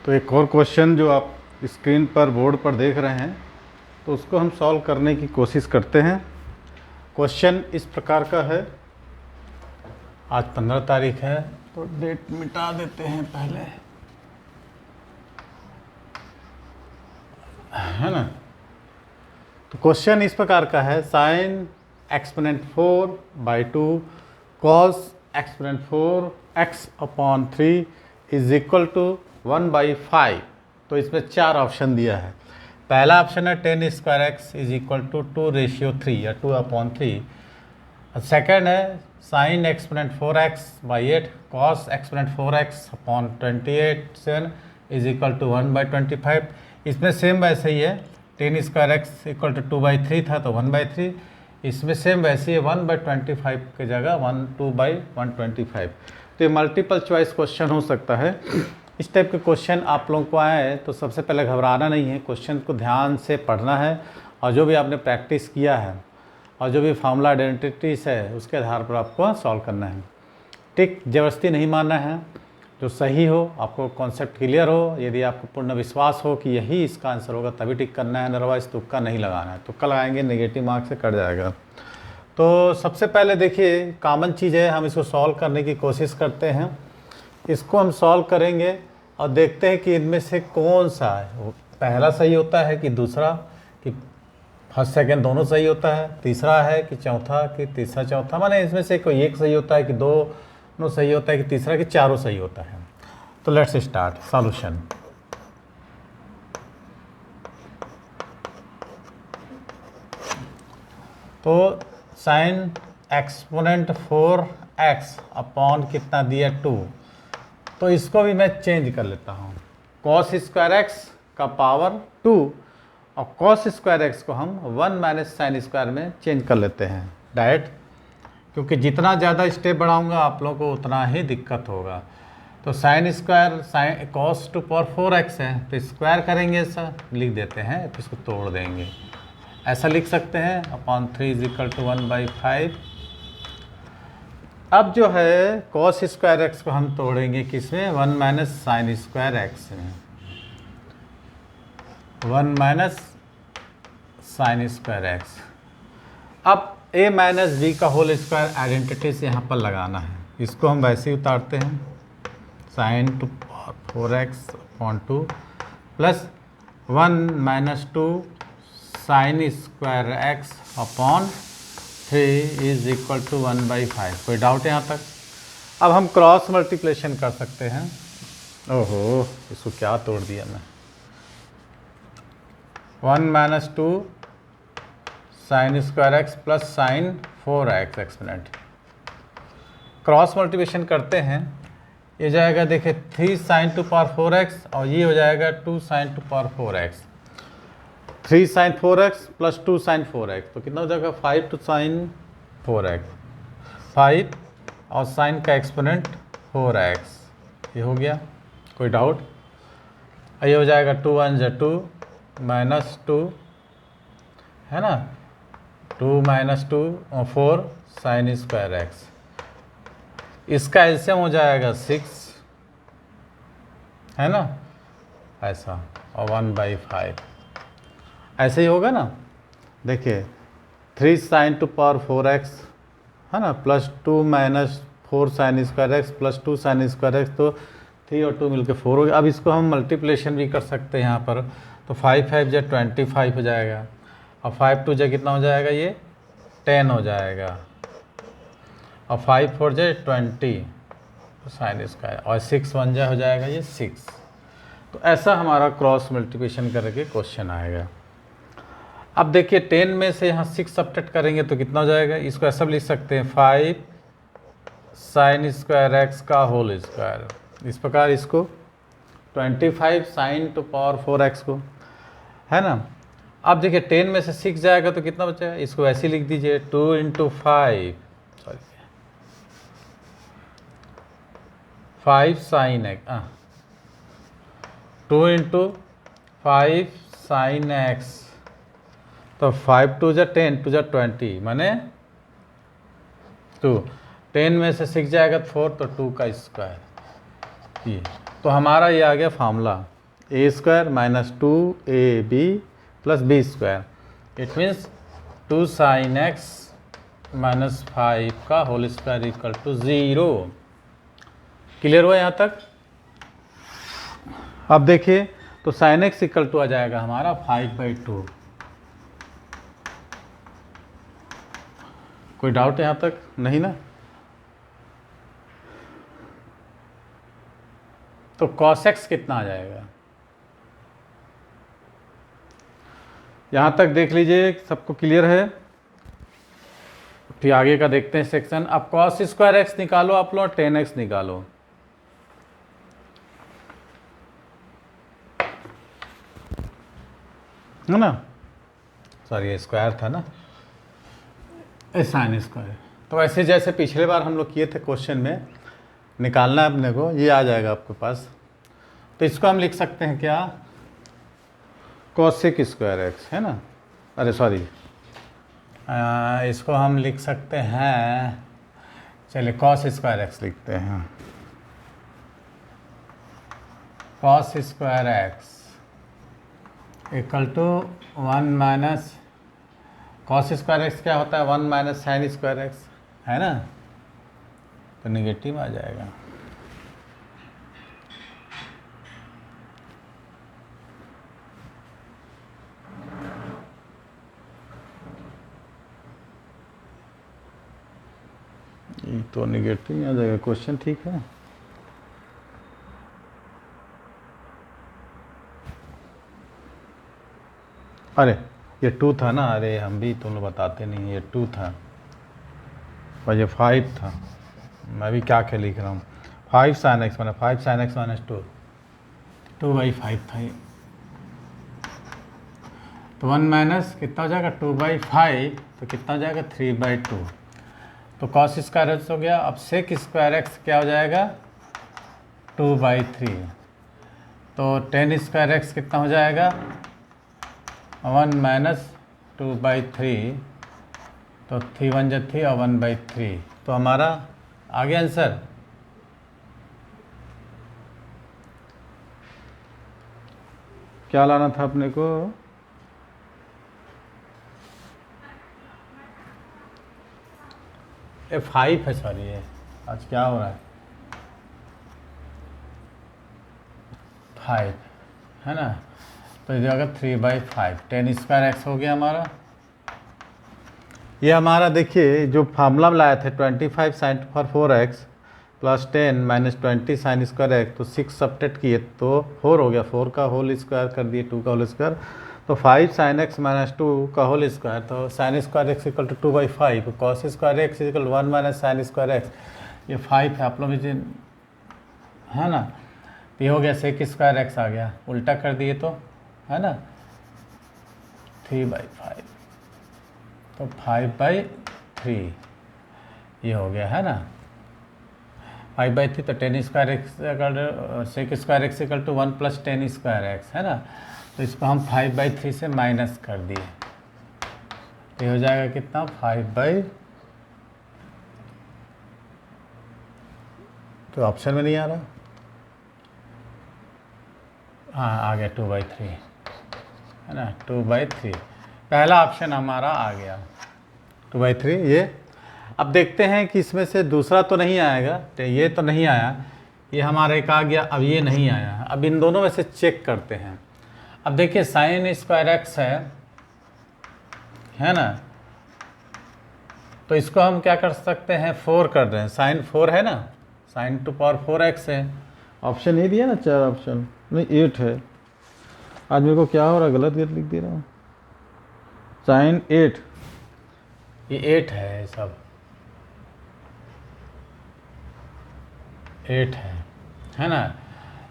तो एक और क्वेश्चन जो आप स्क्रीन पर बोर्ड पर देख रहे हैं तो उसको हम सॉल्व करने की कोशिश करते हैं। क्वेश्चन इस प्रकार का है। आज 15 तारीख है तो डेट मिटा देते हैं पहले, है ना। तो क्वेश्चन इस प्रकार का है, sine exponent 4/2 cos exponent 4x/3 is equal to 1/5। तो इसमें 4 ऑप्शन दिया है। पहला ऑप्शन है tan square x is equal to 2:3 या 2/3। सेकेंड है sine exponent 4x/8 cos exponent 4x/28 is equal to 1/25। इसमें सेम वैसे ही है, tan square x equal to 2/3 था तो 1/3। इसमें सेम वैसे ही 1/25 की जगह 2/125। तो ये मल्टीपल चॉइस क्वेश्चन हो सकता है। इस टाइप के क्वेश्चन आप लोगों को आए तो सबसे पहले घबराना नहीं है, क्वेश्चन को ध्यान से पढ़ना है और जो भी आपने प्रैक्टिस किया है और जो भी फार्मूला आइडेंटिटीज़ है उसके आधार पर आपको सॉल्व करना है। ठीक, ज़बरदस्ती नहीं मानना है, जो सही हो, आपको कॉन्सेप्ट क्लियर हो, यदि आपको पूर्ण विश्वास हो कि यही इसका आंसर होगा तभी टिक करना है, अदरवाइज तुक्का नहीं लगाना है। तुक्का लगाएंगे नेगेटिव मार्क्स से कट जाएगा। तो सबसे पहले देखिए, कॉमन चीज़ है, हम इसको सॉल्व करने की कोशिश करते हैं। इसको हम सॉल्व करेंगे और देखते हैं कि इनमें से कौन सा है, पहला सही होता है कि दूसरा, कि फर्स्ट सेकंड दोनों सही होता है, तीसरा है कि चौथा, कि तीसरा चौथा, माने इसमें से कोई एक सही होता है कि दोनों सही होता है कि तीसरा कि चारों सही होता है। तो लेट्स स्टार्ट सॉल्यूशन। तो साइन एक्सपोनेंट 4x कितना दिया 2, तो इसको भी मैं चेंज कर लेता हूँ। कॉस स्क्वायर एक्स का पावर 2 और कॉस स्क्वायर एक्स को हम 1 - साइन स्क्वायर में चेंज कर लेते हैं डायरेक्ट, क्योंकि जितना ज़्यादा स्टेप बढ़ाऊंगा आप लोगों को उतना ही दिक्कत होगा। तो sine square sine cos two power 4x है तो स्क्वायर करेंगे, ऐसा लिख देते हैं, तो इसको तोड़ देंगे, ऐसा लिख सकते हैं /3 इज इक्वल टू 1/5। अब जो है कॉस स्क्वायर एक्स को हम तोड़ेंगे किसमें, 1 - साइन स्क्वायर एक्स में, 1 - साइन स्क्वायर एक्स। अब a - b का होल स्क्वायर आइडेंटिटी से यहाँ पर लगाना है, इसको हम वैसे ही उतारते हैं, साइन टू 4x/2 प्लस 1 - 2 sine square x/3 is equal to 1/5। कोई डाउट है यहाँ तक? अब हम क्रॉस मल्टीप्लिकेशन कर सकते हैं। ओहो, इसको क्या तोड़ दिया मैं, 1 - 2 sine square x plus sign 4x exponent. Cross multiplication करते हैं, ये जाएगा देखिए 3 साइन टू पावर 4x और ये हो जाएगा 2 sine to power 4x। 3 sine 4x plus 2 sine 4x तो कितना हो जाएगा 5 टू साइन 4x, 5 और साइन का एक्सपोनेंट 4x, ये हो गया। कोई डाउट? ये हो जाएगा 2 × 1 = 2 -2 है ना, 2 - 2 और 4 साइन स्क्वायर एक्स, इसका एलसीएम हो जाएगा 6, है ना, ऐसा, और 1/5 ऐसे ही होगा ना। देखिए 3 साइन टू पावर 4x है ना, plus 2 - 4 sign square x plus 2 sine square x, तो 3 और 2 मिलकर 4 हो गया। अब इसको हम मल्टीप्लिकेशन भी कर सकते हैं यहाँ पर, तो 5 × 5 = 25 हो जाएगा और 5 × 2 = कितना हो जाएगा, ये 10 हो जाएगा और 5 × 4 = 20 साइन स्क्वायर और 6 × 1 हो जाएगा ये 6। तो ऐसा हमारा क्रॉस मल्टीप्लिकेशन करके क्वेश्चन आएगा। अब देखिए 10 में से यहाँ 6 सब्ट्रैक्ट करेंगे तो कितना हो जाएगा, इसको ऐसा भी लिख सकते हैं 5 साइन स्क्वायर एक्स का होल स्क्वायर, इस प्रकार इसको 25 साइन टू पावर 4x को, है ना। अब देखिए 10 में से 6 जाएगा तो कितना बचेगा, इसको ऐसे लिख दीजिए 2 × 5 5 साइन एक्स, 2 × 5 साइन एक्स, तो 5 × 2 = 10, 2 × 20 माने 2, 10 में से 6 जाएगा तो 4, तो 2 का स्क्वायर, ये तो हमारा ये आ गया formula. A square minus 2ab plus B square. It means 2 sin x minus 5 का whole square equal to 0। Clear हुआ यहाँ तक? अब देखिए तो sin x इक्वल टू आ जाएगा हमारा 5/2। कोई डाउट यहाँ तक? नहीं ना? तो cos x कितना आ जाएगा? यहाँ तक देख लीजिए, सबको क्लियर है? फिर आगे का देखते हैं सेक्शन। अब cos स्क्वायर x निकालो आप लोग, tan x निकालो। है ना? सॉरी ये स्क्वायर था ना, साइन स्क्वायर। तो ऐसे जैसे पिछले बार हम लोग किए थे क्वेश्चन में, निकालना है अपने को, ये आ जाएगा आपके पास। तो इसको हम लिख सकते हैं क्या, cos स्क्वायर x, है ना? अरे सॉरी, इसको हम लिख सकते हैं, चलिए cos स्क्वायर x लिखते हैं। cos square x equal to 1 minus cos square x क्या होता है, 1 माइनस साइन स्क्वायर एक्स, है ना? तो निगेटिव आ जाएगा। ये तो निगेटिव आ जाएगा। क्वेश्चन ठीक है? अरे ये 2 था ना, अरे हम भी तुम लोग बताते नहीं, ये 2 था और ये 5 था। मैं भी क्या क्या लिख रहा हूँ, 5 sin x minus 5 sin x minus 2/5 था ये। तो 1 माइनस कितना हो जाएगा, 2/5, तो कितना हो जाएगा 3/2। तो cos स्क्वायर एक्स हो गया। अब sec स्क्वायर एक्स क्या हो जाएगा, 2/3। तो tan स्क्वायर एक्स कितना हो जाएगा, 1 माइनस 2/3, तो 3 1 जा 3 और 1/3। तो हमारा आ गया आंसर। क्या लाना था अपने को, ये 5 है, सॉरी ये आज क्या हो रहा है, 5 है ना? तो ये अगर 3/5 tan स्क्वायर एक्स हो गया हमारा। ये हमारा देखिए जो फार्मूला में लाए थे 25 sin पर 4x plus 10 minus 20 sign square x, तो 6 सब्ट्रैक्ट किए तो 4 हो गया, 4 का होल स्क्वायर कर दिए 2 का होल स्क्वायर, तो 5 sin x माइनस 2 का होल स्क्वायर। तो sine square x equal to 2/5, cos square x equal 1 minus sine square x, ये 5 है आप लोग मुझे, है ना? तो ये हो गया sec स्क्वायर एक्स आ गया, उल्टा कर दिए तो, है ना, 3/5, तो 5/3 ये हो गया, है ना? 5/3, तो tan square x sec square x equal to 1 plus tan square x, है ना? तो इसको हम 5/3 से माइनस कर दिए, तो ये हो जाएगा कितना, 5/, तो ऑप्शन में नहीं आ रहा, हाँ आ गया 2/3, है ना? 2/3 पहला ऑप्शन हमारा आ गया 2/3 ये। अब देखते हैं कि इसमें से दूसरा तो नहीं आएगा, तो ये तो नहीं आया, ये हमारा एक आ गया, अब ये नहीं आया। अब इन दोनों में से चेक करते हैं। अब देखिए साइन स्क्वायर एक्स है ना? तो इसको हम क्या कर सकते हैं, 4 कर रहे हैं, साइन 4 है ना, साइन टू पावर 4x है। ऑप्शन ए दिया ना, 4 ऑप्शन नहीं 8 है। आज मेरे को क्या हो रहा है, गलत गलत लिख दे रहा हूँ। साइन 8, ये 8 है, सब 8 है ना?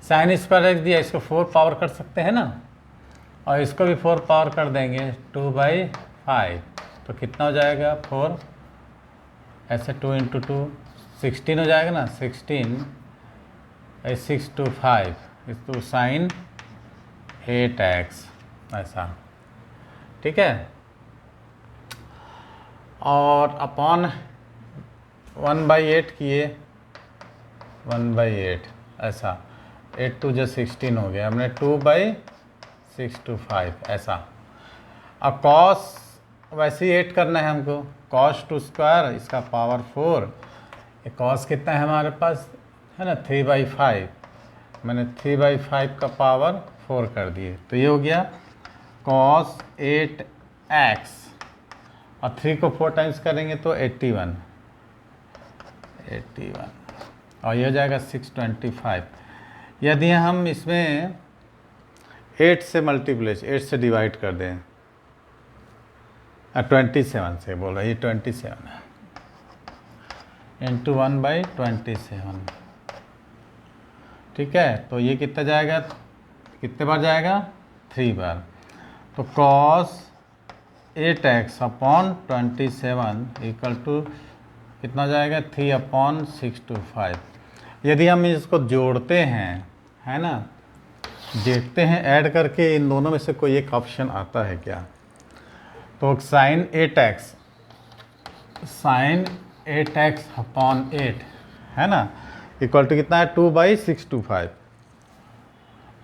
साइन स्क्वायर एक्स दिया, इसको 4 पावर कर सकते हैं ना, और इसको भी 4 पावर कर देंगे 2/5, तो कितना हो जाएगा 4, ऐसे 2 × 2 16 हो जाएगा ना, 16 6 to 5 इसको साइन 8x ऐसा, ठीक है? और अपॉन 1/8 किए 1/8 ऐसा, 8 2 जो 16 हो गया, हमने 2/625 ऐसा। अब कॉस वैसे ही 8 करना है हमको, कॉस 2 स्क्वायर इसका पावर 4, ये कॉस कितना है हमारे पास है ना 3/5, मैंने 3/5 का पावर 4 कर दिए, तो ये हो गया कॉस 8x, और 3 को 4 टाइम्स करेंगे तो 81, और ये हो जाएगा 625। यदि हम इसमें 8 से मल्टीप्लाई 8 से डिवाइड कर दें, 27 से बोल रहा है, ये 27 है, इंटू 1/27, ठीक है। तो ये कितना जाएगा, कितने बार जाएगा, 3 बार। तो cos 8x upon 27 equal to कितना जाएगा, 3/625। यदि हम इसको जोड़ते हैं, है ना, देखते हैं ऐड करके इन दोनों में से कोई एक ऑप्शन आता है क्या। तो sin 8x अपॉन 8 है ना, इक्वल टू कितना है 2/625,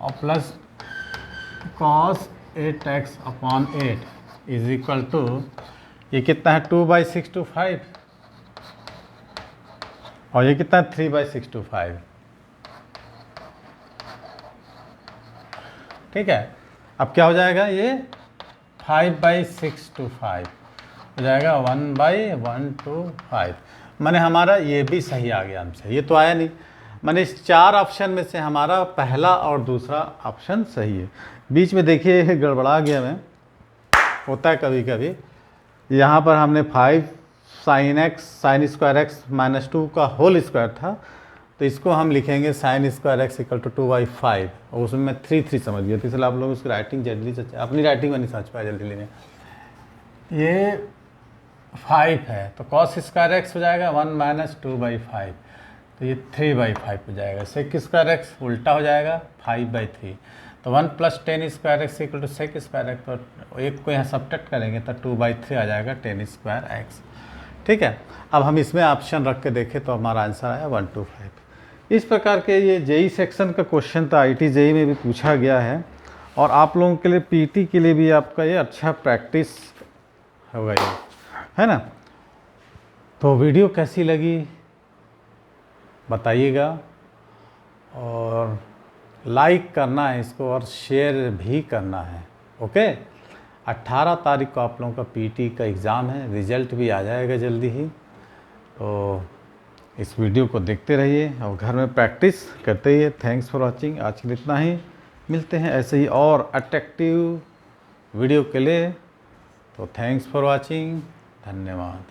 और plus cos 8x upon 8 is equal to ये कितना है 2/625, और ये कितना है 3/625, ठीक है। अब क्या हो जाएगा, ये 5/625 हो जाएगा, 1/125। मैंने हमारा ये भी सही आ गया हमसे, ये तो आया नहीं, मैंने इस 4 ऑप्शन में से हमारा पहला और दूसरा ऑप्शन सही है। बीच में देखिए गड़बड़ा गया मैं, होता है कभी कभी। यहाँ पर हमने 5 sin स्क्वायर एक्स माइनस 2 का होल स्क्वायर था, तो इसको हम लिखेंगे sin square x equal to 2/5, और उसमें मैं 3 समझ गया, तो इसलिए आप लोग उसकी राइटिंग जल्दी से, अपनी राइटिंग में नहीं समझ पाया जल्दी में। ये 5 है तो cos स्क्वायर एक्स हो जाएगा 1 माइनस 2/5, तो ये 3/5 हो जाएगा। sec स्क्वायर एक्स उल्टा हो जाएगा 5/3, तो 1 plus 10 square x equal to sec square x, तो एक को यहाँ सब्ट्रैक्ट करेंगे तो 2/3 आ जाएगा 10 स्क्वायर एक्स, ठीक है। अब हम इसमें ऑप्शन रख के देखें तो हमारा आंसर आया 125। इस प्रकार के ये जेई सेक्शन का क्वेश्चन था, आईटी जेई में भी पूछा गया है, और आप लोगों के लिए पीटी के लिए भी आपका ये अच्छा प्रैक्टिस होगा ये, है ना। तो वीडियो कैसी लगी बताइएगा, और लाइक करना है इसको और शेयर भी करना है, ओके। 18 तारीख को आप लोगों का पीटी का एग्ज़ाम है, रिज़ल्ट भी आ जाएगा जल्दी ही, तो इस वीडियो को देखते रहिए और घर में प्रैक्टिस करते रहिए। थैंक्स फॉर वॉचिंग, आज के लिए इतना ही, मिलते हैं ऐसे ही और अट्रैक्टिव वीडियो के लिए। तो थैंक्स फॉर वॉचिंग, धन्यवाद।